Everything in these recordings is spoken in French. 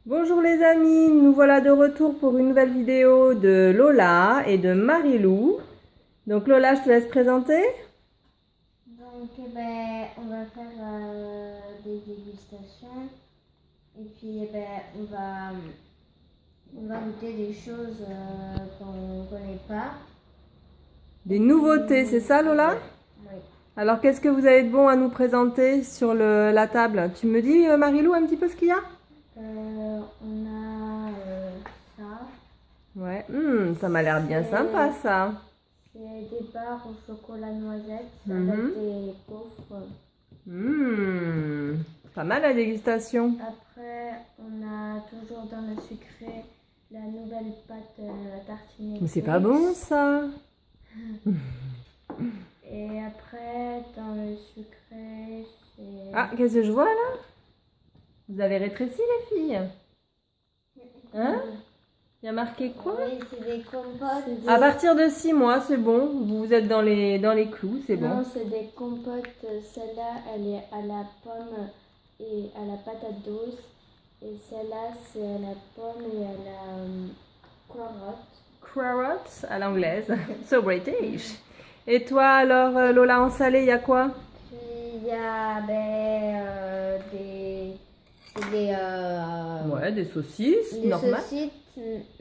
Bonjour les amis, nous voilà de retour pour une nouvelle vidéo de Lola et de Marilou. Donc Lola, je te laisse présenter. Donc on va faire des dégustations et puis on va goûter des choses qu'on ne connaît pas. Des nouveautés, c'est ça Lola? Oui. Alors qu'est-ce que vous avez de bon à nous présenter sur la table? Tu me dis Marilou un petit peu ce qu'il y a? On a ça. Ouais, ça m'a l'air bien sympa ça. C'est des barres au chocolat noisette Mhm. avec des gaufres. Pas mal la dégustation. Après, on a toujours dans le sucré la nouvelle pâte tartinée. Mais c'est pas bon ça. Et après, dans le sucré, c'est... Ah, qu'est-ce que je vois là? Vous avez rétréci les filles? Hein? Il y a marqué quoi? Oui, c'est des compotes. À partir de 6 mois, c'est bon. Vous êtes dans les clous, c'est bon. Non, c'est des compotes. Celle-là, elle est à la pomme et à la patate douce. Et celle-là, c'est à la pomme et à la carotte. Carrots à l'anglaise. So British. Et toi alors, Lola, en salé, il y a quoi? Puis il y a Ouais, des saucisses, des normal. saucisses,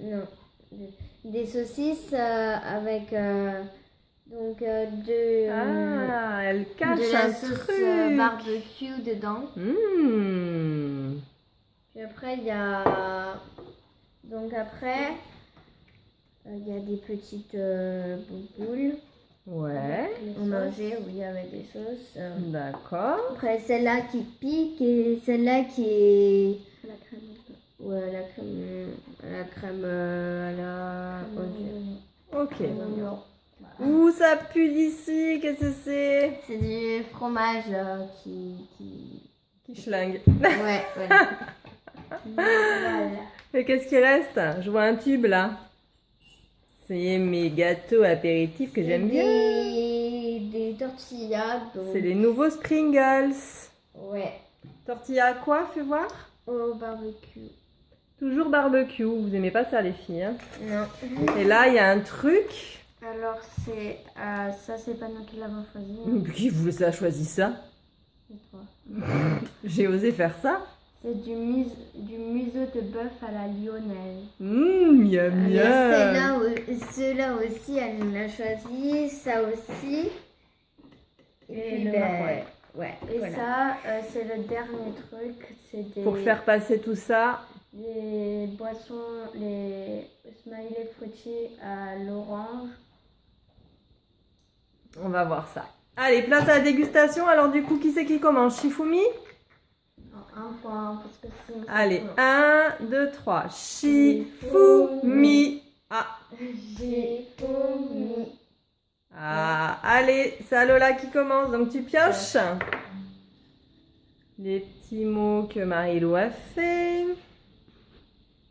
non, des saucisses avec Ah, elle cache de la un sauce truc. barbecue dedans. Puis après il y a il y a des petites boules. Ouais, On mangeait, oui, avec des sauces. d'accord. Après celle-là qui pique et celle-là qui est la crème. Ouais, la crème à la Ok. oignon. Ouh, ça pue d'ici, qu'est-ce que c'est? C'est du fromage Qui schlingue. Ouais, voilà. Voilà. Et qu'est-ce qui reste? Je vois un tube là. C'est mes gâteaux apéritifs que j'aime bien. Des tortillas. Donc... C'est les nouveaux Springles. Ouais, Tortilla à quoi? Fais voir. au barbecue. Toujours barbecue. Vous aimez pas ça les filles, hein? Non. Et là, il y a un truc. Alors, ça, c'est pas nous qui l'avons choisi. Qui vous a choisi ça? C'est toi. J'ai osé faire ça. C'est du museau de bœuf à la lyonnaise. Miam Et miam. ceux-là aussi, elle nous l'a choisi. Ça aussi. Et puis, ouais. Et voilà. Ça, c'est le dernier truc. C'est des... Pour faire passer tout ça. Les boissons, les smiley fruitiers à l'orange. On va voir ça. Allez, place à la dégustation. Alors du coup, qui c'est qui commence? Shifumi? Un point, parce que c'est... Allez, 1, 2, 3. Shifumi. Ah. Shifumi. Ah, allez, c'est Lola qui commence. Donc tu pioches les petits mots que Marilou a fait.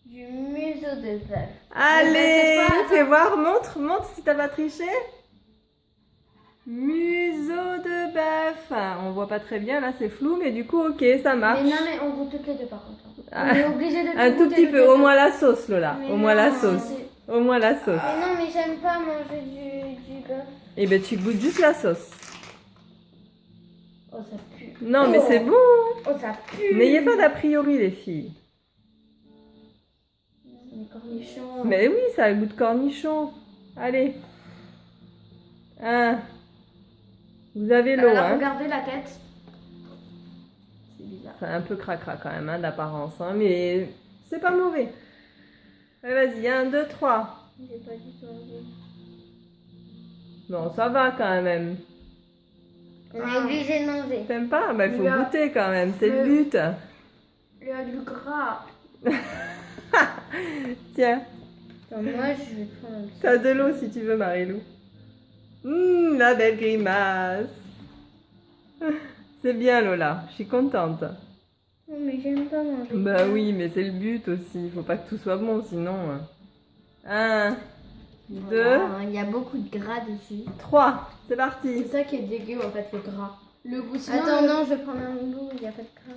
Du museau de bœuf. Allez, fais voir, montre si t'as pas triché. Museau de bœuf. On voit pas très bien, là c'est flou, mais du coup, ok, ça marche. Mais non, mais on goûte toutes les deux par contre. Ah. On est obligé de Un tout petit peu, au moins la sauce, Lola. Mais Au moins la non, sauce. Au moins la sauce. Mais non, mais j'aime pas manger du bœuf. Eh ben, tu goûtes juste la sauce. Oh, ça pue. Non, mais c'est bon. Oh, ça pue. N'ayez pas d'a priori, les filles. Les cornichons. Mais oui, ça a le goût de cornichon. Allez. Vous avez l'eau, hein. Regardez la tête. C'est bizarre. C'est un peu cracra quand même, hein, d'apparence, hein, mais c'est pas mauvais. Allez, vas-y, 1, 2, 3. J'ai pas du tout envie. Non, ça va quand même. On est obligé de manger. T'aimes pas? Bah, il faut Il y a- goûter quand même, c'est le but. Il y a du gras. Tiens, Attends, moi, je vais prendre un petit. t'as de l'eau si tu veux, Marilou. La belle grimace. C'est bien, Lola, je suis contente. Non, mais j'aime pas manger. Bah oui, mais c'est le but aussi, il faut pas que tout soit bon, sinon... 1, 2, Voilà, il y a beaucoup de gras dessus. 3, c'est parti. C'est ça qui est dégueu en fait, le gras. Le goût, sinon, Attends, non, je vais prendre un bout, il n'y a pas de gras.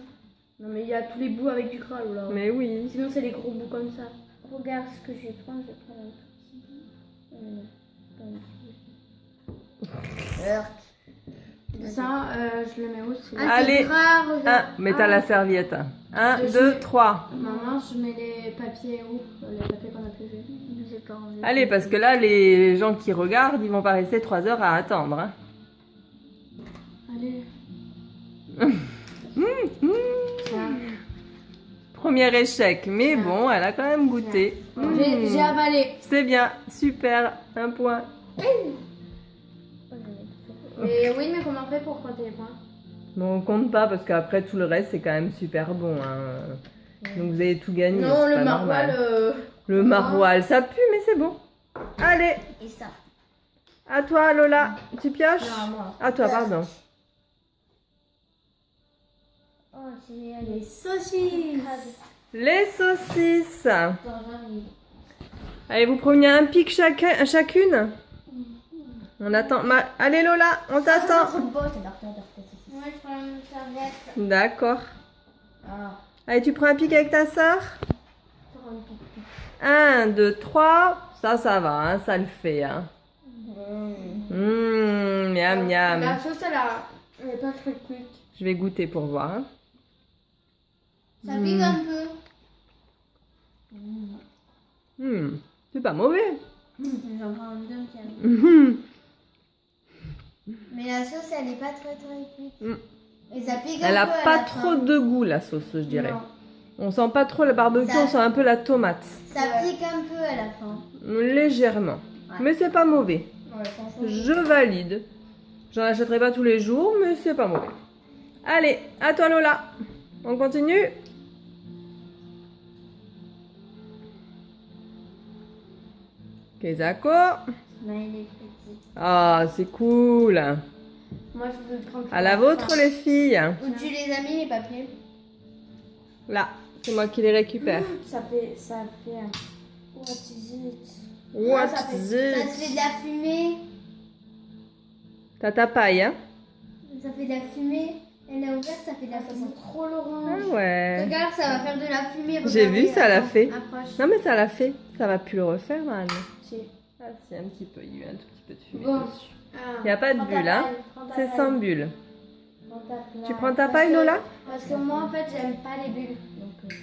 Non mais il y a tous les bouts avec du gras là. Mais oui. Sinon c'est les gros bouts comme ça. Regarde ce que je vais prendre un tout petit bout. Pas un petit bout. Ça, je le mets où c'est Ah, Allez. c'est gras, regarde. Mais t'as la serviette. 1, Je 2, mets- 3. Maman, je mets les papiers où les papiers qu'on a prévus. J'ai pas envie. Allez, parce que là, les gens qui regardent, ils vont pas rester 3 heures à attendre. Hein. Allez. Ça. Premier échec, mais bon, elle a quand même goûté. J'ai avalé. C'est bien, super, 1 point. Mais oui, mais comment on fait pour compter les points? Bon, on compte pas parce qu'après tout le reste c'est quand même super bon. Hein. Donc vous avez tout gagné. Non, c'est le pas maroilles. normal. Le maroilles, ça pue, mais c'est bon. Allez, Et ça. à toi Lola, tu pioches? Non, moi. À toi, pardon. Oh, c'est Les saucisses. Les saucisses. Attends, j'arrive. Allez, vous prenez un pic chacune. On attend. Allez Lola, on t'attend. Moi, je prends une serviette. D'accord. Ah, Allez, tu prends un pic avec ta sœur. pour un petit peu. 1, 2, 3. Ça va, hein, ça le fait. Hein. Miam, miam. La sauce, elle est pas très cuite. Je vais goûter pour voir. Hein. Ça pique un peu. C'est pas mauvais. J'en prends un deuxième. Mais la sauce, elle est pas très cuite. Et ça pique un Elle a peu à pas la trop fin. de goût la sauce, je dirais. Non. On sent pas trop le barbecue, Ça- on sent un peu la tomate. Ça pique un peu à la fin. Légèrement. Mais c'est pas mauvais. Ouais, franchement. Je valide. J'en achèterai pas tous les jours, mais c'est pas mauvais. Allez, à toi Lola. On continue. Kezako. Mais il est petit. Ah, c'est cool. Moi, je veux prendre. À la vôtre les filles. Où tu les as mis, les papiers? Là, c'est moi qui les récupère. Ça fait un. What is it? What ça fait- is Ça it? te fait de la fumée. T'as ta paille, hein? Ça fait de la fumée. Elle est ouverte, ça fait de la Ça fumée. sent trop l'orange. Ah ouais. Regarde, ça va faire de la fumée. J'ai regardez, vu, ça l'a attends, fait. Approche. Non mais ça l'a fait. Ça va plus le refaire, man. Si. Ah si, un petit peu. Il y a eu un tout petit peu de fumée Bon. dessus. Ah. Il n'y a pas de Prends ta bulle, hein? paille, prends ta C'est paille. sans bulle. Prends ta paille. Tu prends ta Parce paille, que- Lola? Parce que moi, en fait, j'aime pas les bulles. Donc,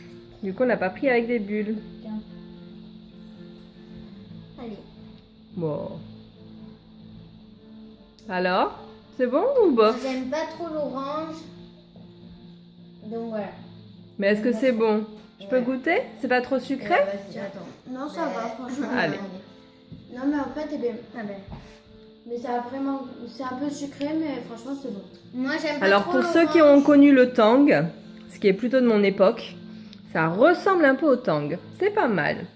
Du coup, on n'a pas pris avec des bulles. Allez. Bon. Alors? C'est bon ou bof? J'aime pas trop l'orange. Donc voilà. Mais est-ce que c'est bon? Je peux goûter? C'est pas trop sucré? Vas-y, attends. non, ça va, franchement. Allez. Non, mais en fait, eh bien, Ah ben. mais ça a vraiment. C'est un peu sucré, mais franchement, c'est bon. Moi, j'aime pas Alors trop pour ceux l'orange. qui ont connu le tang, ce qui est plutôt de mon époque, ça ressemble un peu au tang. C'est pas mal.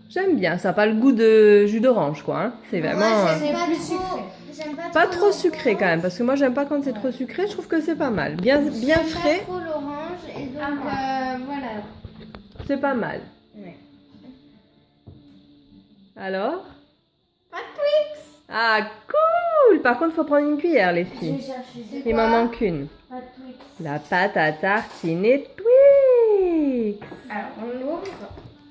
J'aime bien. Ça n'a pas le goût de jus d'orange, quoi. Hein. C'est Moi, vraiment j'aime C'est pas plus trop. sucré. J'aime pas trop l'orange. sucré quand même, parce que moi j'aime pas quand c'est trop sucré. Je trouve que c'est pas mal. Bien J'aime frais, pas trop l'orange et donc voilà. c'est pas mal. Ouais. Alors? Pas de Twix. Ah cool. Par contre, faut prendre une cuillère, les filles. C'est Il m'en manque une. Pas de Twix. La pâte à tartiner Twix. Alors, on l'ouvre.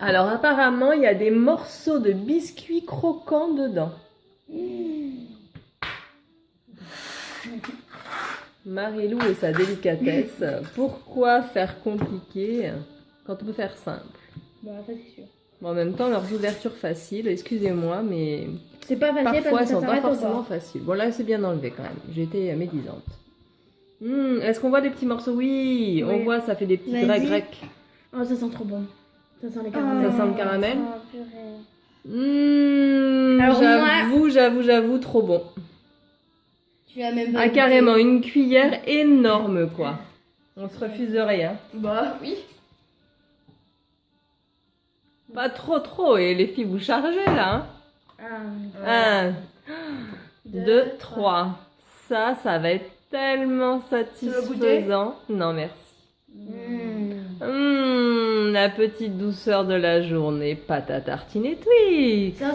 Alors apparemment, il y a des morceaux de biscuits croquants dedans. Marie-Lou et sa délicatesse. Pourquoi faire compliqué quand on peut faire simple? Bon, ça, c'est sûr. Bon, en même temps, leurs ouvertures faciles, excusez-moi, mais C'est pas facile parfois parce elles que sont ça pas s'arrête au forcément bord. faciles. Bon là, c'est bien enlevé quand même. J'ai été médisante. Est-ce qu'on voit des petits morceaux? Oui, on Oui. voit, ça fait des petits Vas-y. grecs. Oh, ça sent trop bon. Ça sent les Ça caramels. sent le caramel. Oh, purée. Alors, J'avoue, trop bon. Tu as même pas Ah, goûté. carrément, une cuillère énorme, quoi. On se refuse rien. Bah oui. Pas trop, et les filles, vous chargez, là. Hein. 1, 2, 3. Ça va être tellement veux goûter? satisfaisant. Non, merci. La petite douceur de la journée. Pâte à tartiner Twix. Ça,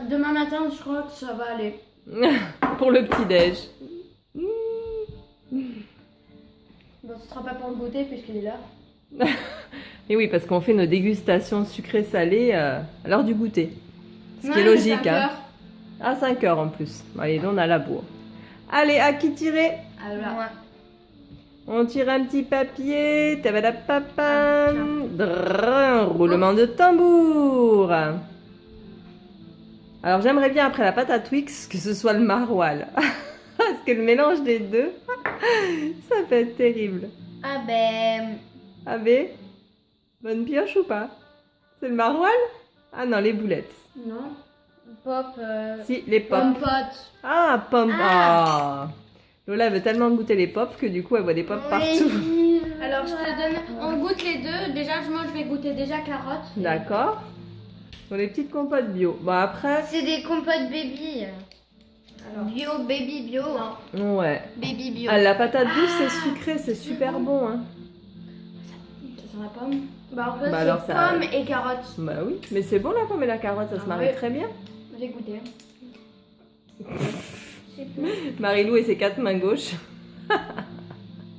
demain matin, je crois que ça va aller. Pour le petit-déj. Bon, ce sera pas pour le goûter puisqu'il est là. Et oui, parce qu'on fait nos dégustations sucrées-salées à l'heure du goûter. Ce qui est Ouais, logique. 5 Hein. heures. À 5 heures en plus. Allez, là, on a la bourre. Allez, à qui tirer? Alors, Moi. On tire un petit papier. Tabadapapam. Drrrr, roulement de tambour. Alors, j'aimerais bien, après la pâte à Twix, que ce soit le maroilles. Parce que le mélange des deux, ça peut être terrible. Ah ben... Ah B, bonne pioche ou pas? C'est le maroilles? Ah non, les boulettes. non. Pop... Si, les pops. Pomme pote. Ah, pomme. Ah. Lola veut tellement goûter les pops que du coup, elle voit des pops partout. Alors, je te donne. On goûte les deux. Déjà, moi, je vais goûter déjà carotte. D'accord. Sur les petites compotes bio. Bon, après... C'est des compotes baby. Alors. Bio, baby bio. Non. Ouais. Baby bio. Ah, la patate douce, c'est sucré, c'est super bon. Hein. Ça sent la pomme. Bah, en fait, Bah c'est alors, ça- pomme et carotte. Bah oui, mais c'est bon la pomme et la carotte, ça se Ah marie ouais. très bien. J'ai goûté. Marilou et ses 4 mains gauches. Oh,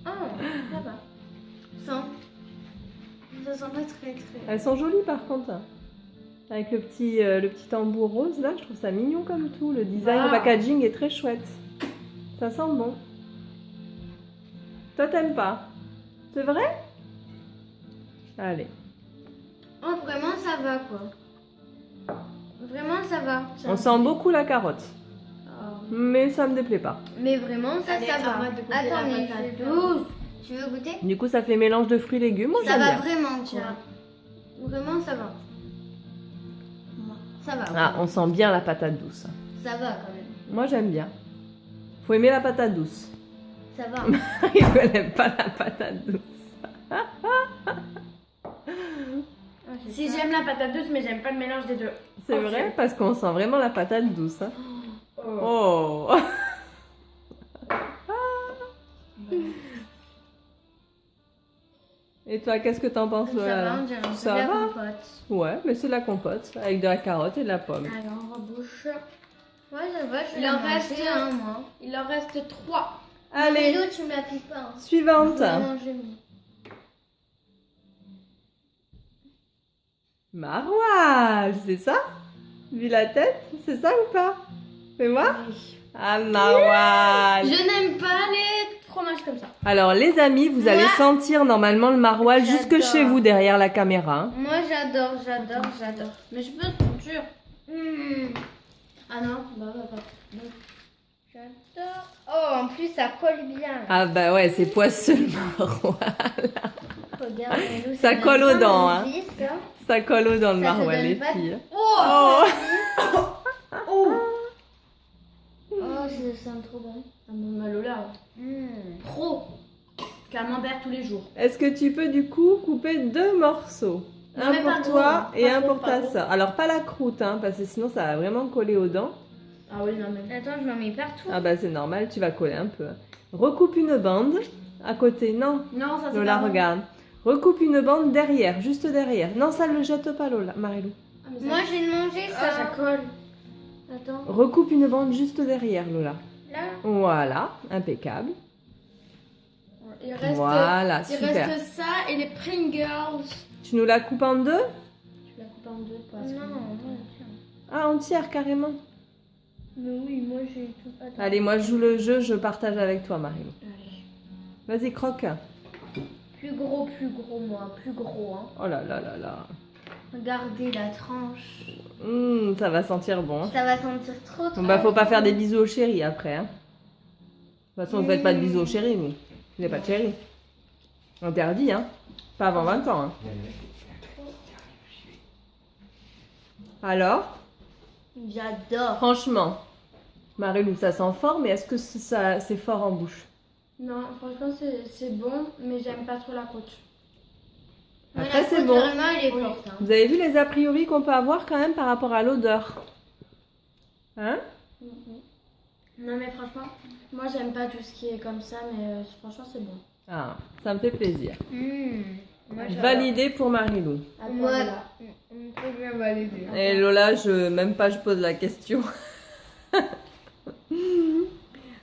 ça va. Sent. Ça sent pas très très. Elles sont jolies par contre. Avec le petit tambour rose là, je trouve ça mignon comme tout. Le design, Wow. le packaging est très chouette. Ça sent bon. Toi t'aimes pas? C'est vrai? Allez. Oh, vraiment, ça va quoi. Vraiment, ça va. On sent beaucoup la carotte. Oh. Mais ça me déplaît pas. Mais vraiment, ça, Allez, ça va. arrête de goûter Attends, la mais patate je vais douce. Tu veux goûter? Du coup ça fait mélange de fruits et légumes. Moi Ça j'aime va bien. vraiment quoi. Tiens. Vraiment, ça va. Ça va. Ah, on sent bien la patate douce. Ça va quand même. Moi j'aime bien. Faut aimer la patate douce. Ça va. Il connaît pas la patate douce. Si j'aime la patate douce, mais j'aime pas le mélange des deux. C'est Oh, vrai parce qu'on sent vraiment la patate douce. Hein. Oh. Oh. Et toi, qu'est-ce que t'en penses, Ça Lola? va, on dirait un peu Ça de la va compote. Ouais, mais c'est de la compote avec de la carotte et de la pomme. Alors, on rebouche. Ouais, ça va, je Il vais en en reste rester un, moi. Il en reste 3. Mais Allez, l'autre, tu me la piques pas. Hein. suivante. Je vais manger, moi. Maroilles, c'est ça? Vu la tête, c'est ça ou pas? Fais-moi. Ah, maroilles. Je n'aime pas les fromages comme ça. Alors, les amis, vous allez Moi, sentir normalement le maroilles jusque j'adore. chez vous derrière la caméra. Hein. Moi, j'adore. Mais je peux sentir. Mmh. Ah non, bah. J'adore. Oh, en plus, ça colle bien. Ah bah ouais, c'est poisseux le maroilles. Regarde, nous, Ça donne colle aux pas dents, hein. envie, ça. Ça colle aux dents le Ça te maroilles, donne les pas- filles. Oh, Oh. oh. Oh, ça sent trop bon. Ah mon Lola, pro. Camembert tous les jours. Est-ce que tu peux du coup couper 2 morceaux? Non, Un mais pas pour gros, toi hein. et Pas un trop, pour pas ta trop. soeur. Alors pas la croûte, hein, parce que sinon ça va vraiment coller aux dents. Ah oui, non mais. Attends, je m'en mets partout. Ah bah c'est normal, tu vas coller un peu. Recoupe une bande à côté. Non, Non, ça c'est Lola, pas bon. regarde. Recoupe une bande derrière, juste derrière. Non, ça ne le jette pas, Lola, Marilou. Ah, mais ça- Moi, j'ai mangé Ah, ça ça. colle. Attends, Recoupe une bande juste derrière, Lola. là. Voilà, impeccable. Il reste, Voilà, il super. reste ça et les Pringles. Tu nous la coupes en 2? Tu la coupes en deux, quoi. Non, moi, tiens. Ah, entière, carrément. Mais oui, moi, j'ai tout. Attends. Allez, moi je joue le jeu, je partage avec toi, Marilou. Allez. Vas-y, croque. Plus gros, moi. Plus gros, hein. Oh là là là là. Regardez la tranche. Ça va sentir bon. Hein. Ça va sentir trop, trop. Bon, bah, faut pas faire des bisous aux chéris après. Hein. De toute façon, vous faites pas de bisous aux chéris, vous. Vous n'avez pas de chéris. Interdit, hein. Pas avant 20 ans. Hein. Alors, J'adore. franchement, Marilou, ça sent fort, mais est-ce que c'est fort en bouche? Non, franchement, c'est bon, mais j'aime pas trop la croûte. Mais Après, la c'est croûte, bon. Vraiment, elle est Oui. forte. Hein. Vous avez vu les a priori qu'on peut avoir quand même par rapport à l'odeur? Hein? Non, mais franchement, moi j'aime pas tout ce qui est comme ça, mais franchement, c'est bon. Ah, ça me fait plaisir. Moi, j'adore. Validé pour Marilou. À toi, Moi, Lola. on peut bien valider. Et Lola, même pas je pose la question.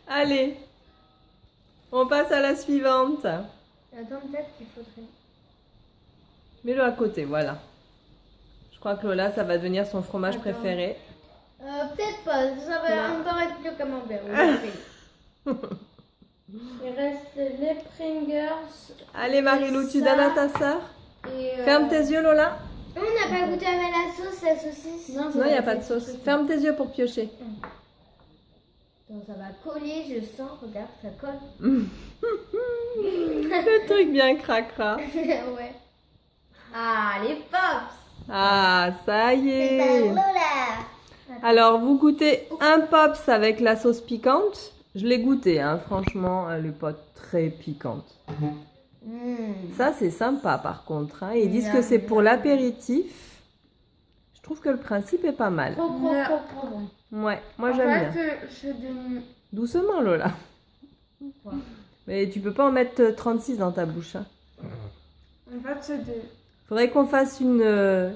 Allez, on passe à la suivante. Attends, peut-être qu'il faudrait. Mets-le à côté, voilà. Je crois que Lola, ça va devenir son fromage préféré. Peut-être pas, ça va Non. encore être le camembert. Il reste les Pringles. Allez, Marilou, tu Ça. donnes à ta sœur. Et, Ferme tes yeux, Lola. On n'a pas goûté avec la sauce, la saucisse. Non, il n'y a pas de sauce. Ferme tes yeux pour piocher. Donc ça va coller, je sens, regarde, ça colle. Le truc bien cracra. Ouais. Ah, les pops. Ah, ça y C'est un est. Lola. Alors, vous goûtez un pops avec la sauce piquante. Je l'ai goûté, hein. Franchement, elle n'est pas très piquante. Ça, c'est sympa par contre, hein. Ils disent que c'est pour l'apéritif. Je trouve que le principe est pas mal. Trop bon. Ouais, moi j'aime bien. je donne... Doucement, Lola. Mais tu peux pas en mettre 36 dans ta bouche, hein. En fait, c'est de... Faudrait qu'on fasse une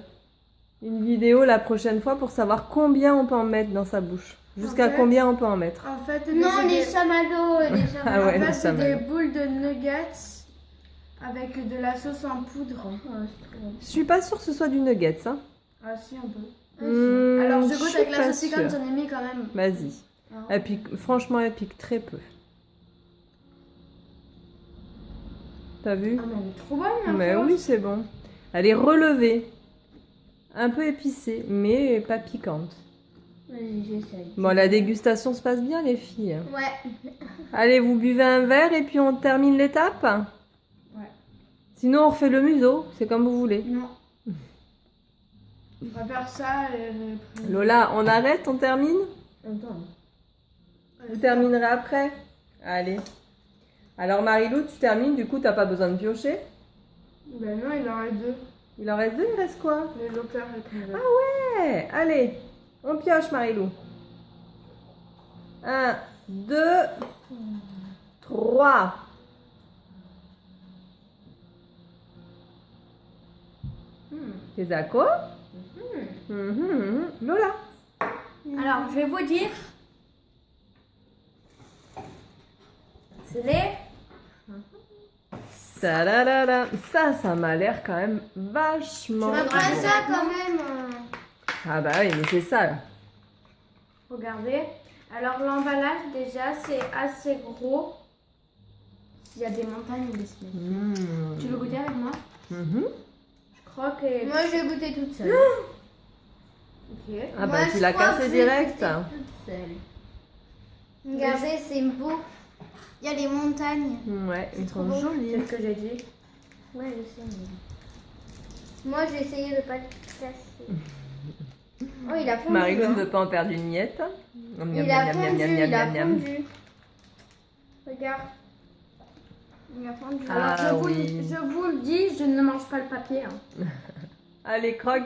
vidéo la prochaine fois pour savoir combien on peut en mettre dans sa bouche. Jusqu'à combien on peut en mettre. En fait, Non, c'est les des- chamallows, les Ah chamallows. ouais, en fait, le c'est des chamallow. boules de nuggets avec de la sauce en poudre. Je suis pas sûre que ce soit du nuggets, hein. Ah si, un peu. Alors, Alors, je goûte avec la sauce piquante, sûre. j'en ai mis quand même. Vas-y. Ah. Elle pique, franchement, elle pique très peu. T'as vu? Ah, mais elle est trop bonne, la Mais sauce. oui, c'est bon. Elle est relevée. Un peu épicée, mais pas piquante. Vas-y, j'essaye. Bon, la dégustation se passe bien, les filles. Ouais. Allez, vous buvez un verre et puis on termine l'étape? Ouais. Sinon, on refait le museau. C'est comme vous voulez. Non. On va faire ça et... Lola, on arrête? On termine? Attends. Vous terminerez après? Allez. Alors, Marilou, tu termines. Du coup, t'as pas besoin de piocher. Ben non, il en reste deux. Il en reste deux, il reste quoi? Les lopers et Pringles. Ouais, allez, on pioche, Marilou. 1, 2, 3. T'es d'accord? Lola. Alors, je vais vous dire... C'est les... Ta-da-da-da. Ça m'a l'air quand même vachement. Après bon. ça, quand même. Ah bah oui, mais c'est ça. Là. Regardez. Alors, l'emballage, déjà, c'est assez gros. Il y a des montagnes de semaines. Mmh. Tu veux goûter avec moi? Mhm. Je crois que... Moi, je vais goûter toute seule. Ok. Ah Moi, bah tu je l'as crois cassé que je vais direct. goûter toute seule. Regardez, c'est beau. Il y a les montagnes. Ouais, ils sont beau. jolis. C'est ce que j'ai dit. Ouais, je sais. Mais... Moi, j'ai essayé de pas le casser. Oh, il a fondu. Marilou hein. ne veut pas en perdre une miette. Miam, Il miam, a miam, fondu, miam, miam, il a miam, miam. fondu. Regarde. Il a fondu. Ah. Alors, oui. je vous le dis, je ne mange pas le papier. Hein. Allez, croque.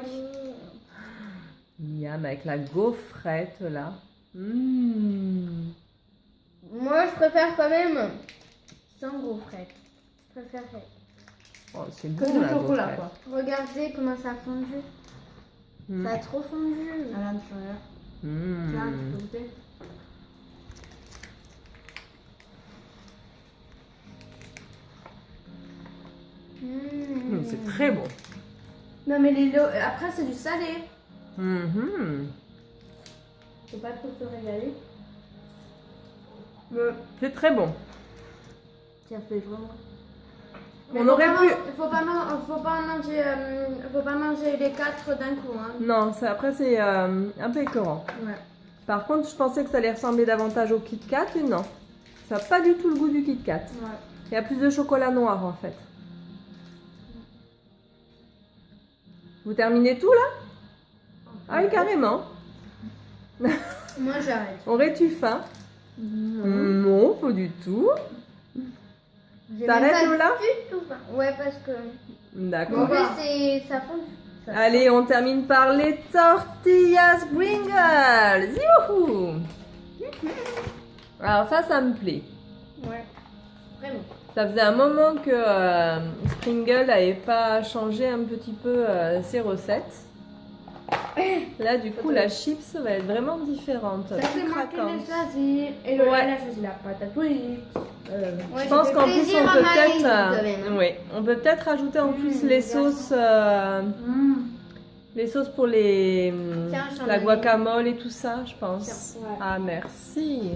Miam, avec la gaufrette là. Mmh. Moi, je préfère quand même sans gaufrette. Je préfère. Oh, c'est Que bon du la chocolat, gaufrette. quoi. Regardez comment ça a fondu. Mmh. Ça a trop fondu. À l'intérieur. Mmh. Tiens, tu peux goûter. Mmh, c'est très bon. Non, mais après, c'est du salé. Mhm. Faut pas trop se régaler. C'est très bon. Ça fait vraiment. Mais On faut aurait pas pu. Faut pas manger les 4 d'un coup. Hein. Non, après c'est un peu écœurant. Ouais. Par contre, je pensais que ça allait ressembler davantage au Kit Kat et non. Ça n'a pas du tout le goût du Kit Kat. Ouais. Il y a plus de chocolat noir en fait. Vous terminez tout là? Ah oui, carrément. Moi, j'arrête. Aurais-tu faim? Non, pas du tout. J'ai T'arrêtes, même pas Lola? du tout faim. Ouais, parce que. D'accord. En plus, ça fond. Ça Allez, on termine par les tortillas Pringles. Youhou! Alors ça me plaît. Ouais. Vraiment. Ça faisait un moment que Pringles n'avait pas changé un petit peu ses recettes. Là, du coup, la chips va être vraiment différente. Ça c'est moi qui l'ai choisi. Et Lola, elle a choisi la pâte à frites. Je pense qu'en plus, on peut peut-être... oui, on peut peut-être rajouter en plus les sauces... Les sauces pour les... la guacamole et tout ça, je pense. Ouais. Ah, merci.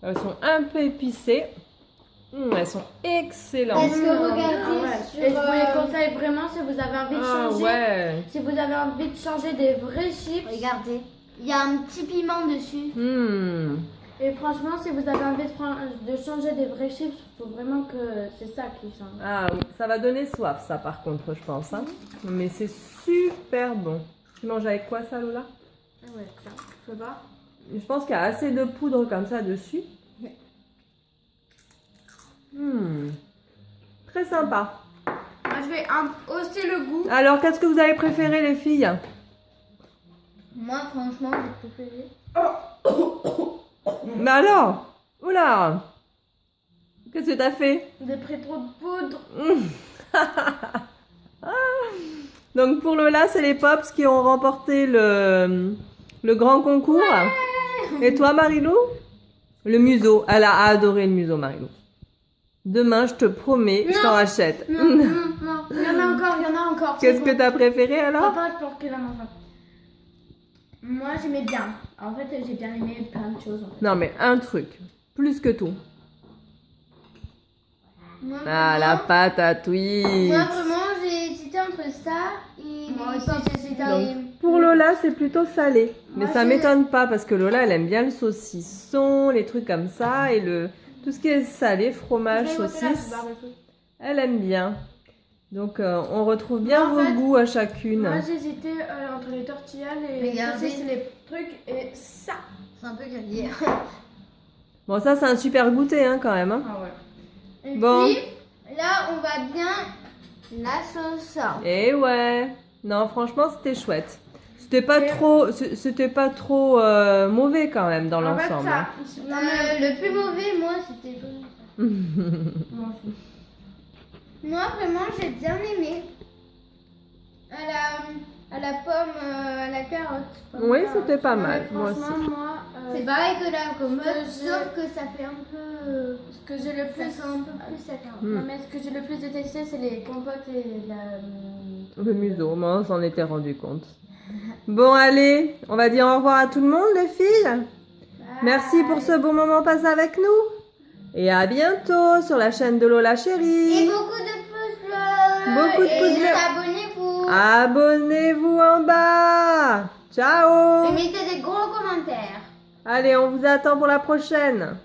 Elles sont un peu épicées. Elles sont excellentes. Est-ce que regardez Et je vous les conseille vraiment si vous avez envie de changer. Ouais. Si vous avez envie de changer des vrais chips. Regardez, il y a un petit piment dessus. Et franchement, si vous avez envie de changer des vrais chips, il faut vraiment que c'est ça qui change. Ah oui, ça va donner soif, ça par contre, je pense. Hein. Mais c'est super bon. Tu manges avec quoi ça, Lola? Ouais, ça, je sais pas. Je pense qu'il y a assez de poudre comme ça dessus. Très sympa. Moi, je vais hausser le goût. Alors, qu'est-ce que vous avez préféré, les filles? Moi, franchement, j'ai préféré. Mais alors? Oula! Qu'est-ce que t'as fait? J'ai pris trop de poudre. Donc, pour Lola, c'est les Pops qui ont remporté le grand concours. Et toi, Marilou? Le museau. Elle a adoré le museau, Marilou. Demain, je te promets, je t'en rachète. Non. Il y en a encore. Qu'est-ce que t'as préféré alors? Papa, je pense qu'il en mange. Moi, j'aimais bien. En fait, j'ai bien aimé plein de choses. En fait. Non, mais un truc. Plus que tout. Moi, Ah, la pâte à Twix. moi, vraiment, j'ai hésité entre ça et Moi aussi, j'ai hésité. Donc, pour Lola, c'est plutôt salé. Mais Moi, ça j'ai- m'étonne pas parce que Lola, elle aime bien le saucisson, les trucs comme ça. Et tout ce qui est salé, fromage, saucisse, elle aime bien. Donc, on retrouve bien Moi, en vos fait, goûts à chacune. Moi, j'hésitais entre les tortillas, les Regardez. saucisses, les trucs et ça. C'est un peu grillé. Bon, ça, c'est un super goûter hein, quand même. Hein. Ah ouais. Et Bon. puis, là, on va bien la sauce. Et ouais. Non, franchement, c'était chouette. C'était pas trop mauvais quand même dans En fait, l'ensemble. ça. Hein. Le plus mauvais, moi, c'était... Moi, vraiment, j'ai bien aimé. À la pomme, à la carotte. Oui, c'était pas mal. Mais Moi aussi. franchement, moi, C'est pareil que la compote, que sauf que ça fait un peu... ce que j'ai le Ça plus. sent un peu plus la carotte. Non, mais ce que j'ai le plus détesté, c'est les compotes et la. Le museau, moi, on s'en était rendu compte. Bon, allez, on va dire au revoir à tout le monde, les filles. Merci pour ce beau moment passé avec nous. Et à bientôt sur la chaîne de Lola Et Chérie. beaucoup de pouces bleus. Beaucoup de pouces bleus. Abonnez-vous. Abonnez-vous en bas. Ciao. Et mettez des gros commentaires. Allez, on vous attend pour la prochaine.